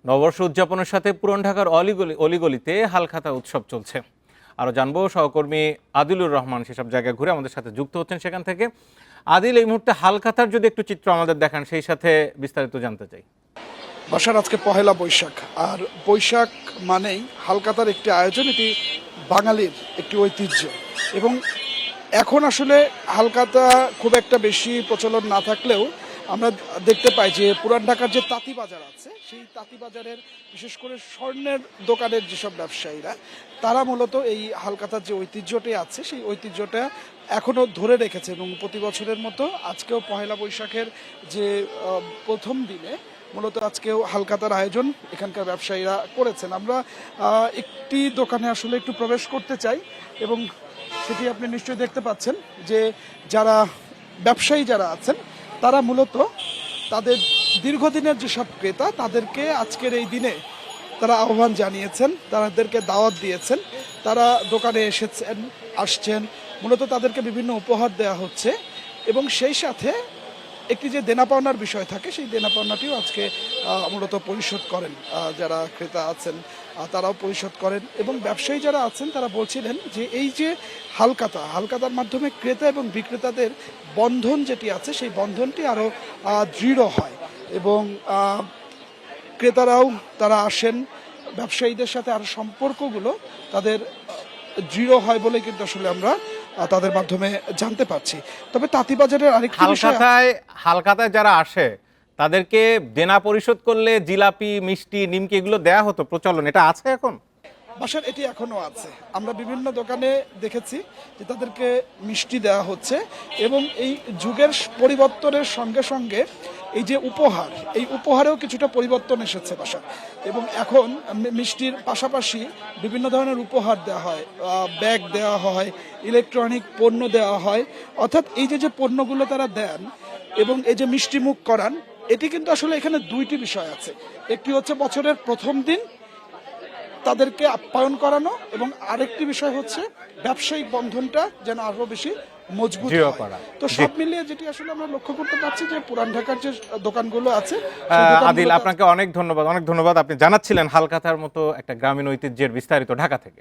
নববর্ষ উদযাপনের সাথে পুরান ঢাকার অলিগলিতে হালখাতা উৎসব চলছে। আরও জানবো সহকর্মী আদিলুর রহমান সেসব জায়গায় ঘুরে আমাদের সাথে যুক্ত হচ্ছেন সেখান থেকে। আদিল, এই মুহূর্তে হালখাতার যদি একটু চিত্র আমাদের দেখান, সেই সাথে বিস্তারিত জানতে চাই। বাসার আজকে পহেলা বৈশাখ, আর বৈশাখ মানেই হালখাতার একটি আয়োজন, এটি বাঙালির একটি ঐতিহ্য। এবং এখন আসলে হালখাতা খুব একটা বেশি প্রচলন না থাকলেও আমরা দেখতে পাই যে পুরান ঢাকার যে তাঁতি বাজার আছে, সেই তাঁতি বাজারের বিশেষ করে স্বর্ণের দোকানের যেসব ব্যবসায়ীরা, তারা মূলত এই হালখাতার যে ঐতিহ্যটি আছে সেই ঐতিহ্যটা এখনও ধরে রেখেছে। এবং প্রতি বছরের মতো আজকেও পহেলা বৈশাখের যে প্রথম দিনে মূলত আজকেও হালখাতার আয়োজন এখানকার ব্যবসায়ীরা করেছেন। আমরা একটি দোকানে আসলে একটু প্রবেশ করতে চাই এবং সেটি আপনি নিশ্চয়ই দেখতে পাচ্ছেন যে যারা ব্যবসায়ী যারা আছেন তারা মূলত তাদের দীর্ঘদিনের যেসব ক্রেতা তাদেরকে আজকের এই দিনে তারা আহ্বান জানিয়েছেন, তাদেরকে দাওয়াত দিয়েছেন, তারা দোকানে আসছেন, মূলত তাদেরকে বিভিন্ন উপহার দেওয়া হচ্ছে এবং সেই সাথে একটি যে দেনা পাওনার বিষয় থাকে সেই দেনা পাওনাটিও আজকে মূলত পরিশোধ করেন যারা ক্রেতা আছেন, তারাও পরিশোধ করেন। এবং ব্যবসায়ী যারা আছেন তারা বলছিলেন যে এই যে হালখাতার মাধ্যমে ক্রেতা এবং বিক্রেতাদের বন্ধন যেটি আছে সেই বন্ধনটি আরও দৃঢ় হয় এবং ক্রেতারাও তারা আসেন, ব্যবসায়ীদের সাথে আরও সম্পর্কগুলো তাদের দৃঢ় হয় বলে কিন্তু আসলে আমরা তাদের মাধ্যমে জানতে পারছি। তবে তাঁতিবাজারের আরেকটি বিষয়, হালখাতায় যারা আসে তাদেরকে দেনা পরিশোধ করলে জিলাপি, মিষ্টি, নিমকি এগুলো দেয়া হতো, প্রচলন এটা আছে এখন? বাসার এটি এখনো আছে। আমরা বিভিন্ন দোকানে দেখেছি যে তাদেরকে মিষ্টি দেওয়া হচ্ছে এবং এই যুগের পরিবর্তনের সঙ্গে সঙ্গে এই যে উপহার, এই উপহারেও কিছুটা পরিবর্তন এসেছে বাসা। এবং এখন মিষ্টির পাশাপাশি বিভিন্ন ধরনের উপহার দেওয়া হয়, ব্যাগ দেওয়া হয়, ইলেকট্রনিক পণ্য দেওয়া হয়। অর্থাৎ এই যে পণ্যগুলো তারা দেন এবং এই যে মিষ্টি মুখ করান, এটি কিন্তু আসলে এখানে দুইটি বিষয় আছে। একটি হচ্ছে বছরের প্রথম দিন তাদেরকে আপ্যায়ন করানো এবং আরেকটি বিষয় হচ্ছে ব্যবসায়িক বন্ধনটা যেন আরো বেশি মজবুত হয়। তো সব মিলিয়ে যেটি আসলে আমরা লক্ষ্য করতে পারছি যে পুরান ঢাকার যে দোকানগুলো আছে। আদিল, আপনাকে অনেক ধন্যবাদ। আপনি জানাচ্ছিলেন হালখাতার মতো একটা গ্রামীণ ঐতিহ্যের বিস্তারিত ঢাকা থেকে।